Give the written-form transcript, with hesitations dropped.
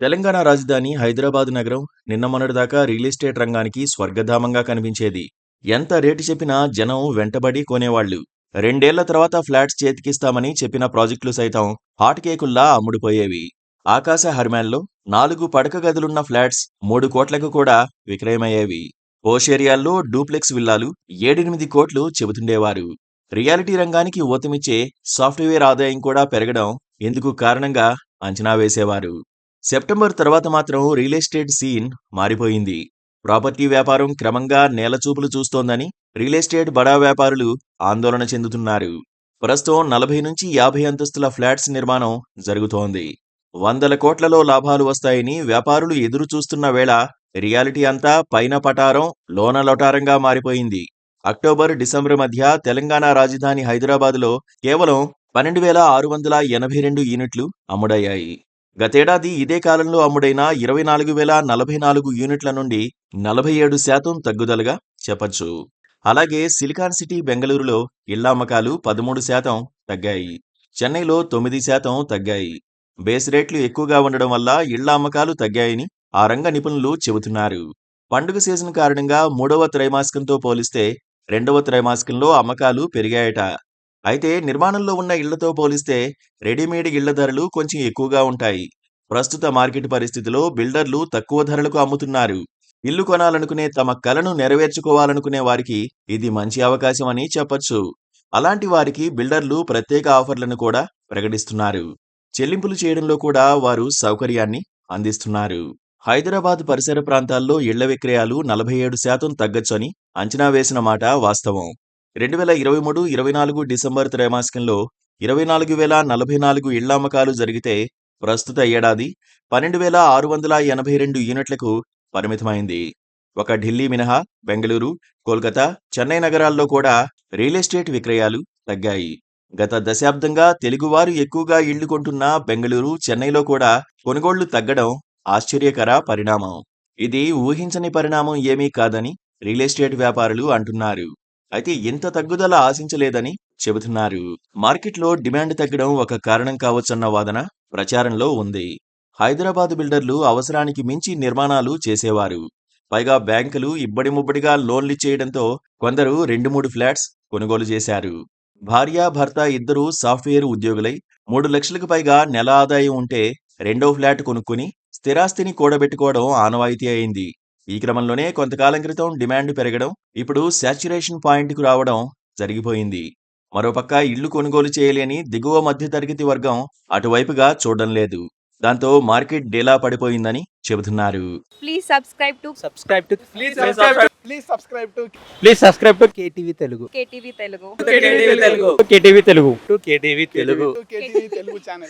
తెలంగాణ రాజధాని హైదరాబాద్ నగరం నిన్న మొన్నటిదాకా రియల్ ఎస్టేట్ రంగానికి స్వర్గధామంగా కనిపించేది. ఎంత రేటు చెప్పినా జనం వెంటబడి కొనేవాళ్లు. రెండేళ్ల తర్వాత ఫ్లాట్స్ చేతికిస్తామని చెప్పిన ప్రాజెక్టులు సైతం హాట్ కేకుల్లా అమ్ముడుపోయేవి. ఆకాశ హర్మ్యాన్లో 4 పడక గదులున్న ఫ్లాట్స్ 3 కోట్లకు కూడా విక్రయమయ్యేవి. పోష్ ఏరియాల్లో డూప్లెక్స్ విల్లాలు 7-8 కోట్లు చెబుతుండేవారు. రియాలిటీ రంగానికి ఊతమిచ్చే సాఫ్ట్వేర్ ఆదాయం కూడా పెరగడం ఇందుకు కారణంగా అంచనా వేసేవారు. సెప్టెంబర్ తర్వాత మాత్రం రియల్ ఎస్టేట్ సీన్ మారిపోయింది. ప్రాపర్టీ వ్యాపారం క్రమంగా నేలచూపులు చూస్తోందని రియల్ ఎస్టేట్ బడా వ్యాపారులు ఆందోళన చెందుతున్నారు. ప్రస్తుతం 40 నుంచి 50 అంతస్తుల ఫ్లాట్స్ నిర్మాణం జరుగుతోంది. వందల కోట్లలో లాభాలు వస్తాయని వ్యాపారులు ఎదురు చూస్తున్న వేళ రియాలిటీ అంతా పైన పటారం లోన లొటారంగా మారిపోయింది. అక్టోబర్-డిసెంబర్ మధ్య తెలంగాణ రాజధాని హైదరాబాదులో కేవలం 12,682 యూనిట్లు అమ్ముడయ్యాయి. గతేడాది ఇదే కాలంలో అమ్ముడైన 24,044 యూనిట్ల నుండి 47% తగ్గుదలగా చెప్పొచ్చు. అలాగే సిలికాన్ సిటీ బెంగళూరులో ఇళ్ల అమ్మకాలు 13% తగ్గాయి. చెన్నైలో 9% తగ్గాయి. బేస్ రేట్లు ఎక్కువగా ఉండడం వల్ల ఇళ్ల అమ్మకాలు తగ్గాయని ఆ రంగ నిపుణులు చెబుతున్నారు. పండుగ సీజన్ కారణంగా 3వ త్రైమాసికంతో పోలిస్తే 2వ త్రైమాసికంలో అమ్మకాలు పెరిగాయట. అయితే నిర్మాణంలో ఉన్న ఇళ్లతో పోలిస్తే రెడీమేడ్ ఇళ్ల ధరలు కొంచెం ఎక్కువగా ఉంటాయి. ప్రస్తుత మార్కెట్ పరిస్థితిలో బిల్డర్లు తక్కువ ధరలకు అమ్ముతున్నారు. ఇల్లు కొనాలనుకునే తమ కలను నెరవేర్చుకోవాలనుకునే వారికి ఇది మంచి అవకాశం అని చెప్పొచ్చు. అలాంటి వారికి బిల్డర్లు ప్రత్యేక ఆఫర్లను కూడా ప్రకటిస్తున్నారు. చెల్లింపులు చేయడంలో కూడా వారు సౌకర్యాన్ని అందిస్తున్నారు. హైదరాబాద్ పరిసర ప్రాంతాల్లో ఇళ్ల విక్రయాలు 47% తగ్గొచ్చని అంచనా వేసిన మాట వాస్తవం. 2023-24 డిసెంబర్ త్రైమాసికంలో 24,044 ఇళ్ల అమ్మకాలు జరిగితే ప్రస్తుత ఏడాది 12,682 యూనిట్లకు పరిమితమైంది. ఒక ఢిల్లీ మినహా బెంగళూరు, కోల్కతా, చెన్నై నగరాల్లో కూడా రియల్ ఎస్టేట్ విక్రయాలు తగ్గాయి. గత దశాబ్దంగా తెలుగువారు ఎక్కువగా ఇళ్లు కొంటున్న బెంగళూరు, చెన్నైలో కూడా కొనుగోళ్లు తగ్గడం ఆశ్చర్యకర పరిణామం. ఇది ఊహించని పరిణామం ఏమీ కాదని రియల్ ఎస్టేట్ వ్యాపారులు అంటున్నారు. అయితే ఇంత తగ్గుదల ఆశించలేదని చెబుతున్నారు. మార్కెట్లో డిమాండ్ తగ్గడం ఒక కారణం కావచ్చన్న వాదన ప్రచారంలో ఉంది. హైదరాబాద్ బిల్డర్లు అవసరానికి మించి నిర్మాణాలు చేసేవారు. పైగా బ్యాంకులు ఇబ్బడి ముబ్బడిగా లోన్లిచ్చేయడంతో కొందరు 2-3 ఫ్లాట్స్ కొనుగోలు చేశారు. భార్య, భర్త ఇద్దరూ సాఫ్ట్వేర్ ఉద్యోగులై 3 లక్షలకు పైగా నెల ఆదాయం ఉంటే రెండో ఫ్లాట్ కొనుక్కుని స్థిరాస్తిని కూడబెట్టుకోవడం ఆనవాయితీ అయింది. ఈ క్రమంలోనే కొంతకాలం క్రితం డిమాండ్ పెరగడం ఇప్పుడు శాచ్యురేషన్ పాయింట్కు రావడం జరిగిపోయింది. మరోపక్క ఇళ్లు కొనుగోలు చేయలేని దిగువ మధ్యతరగతి వర్గం అటువైపుగా చూడడం లేదు. దాంతో మార్కెట్ డీలా పడిపోయిందని చెబుతున్నారు. Please subscribe to KTV Telugu. KTV Telugu. KTV Telugu. KTV Telugu channel.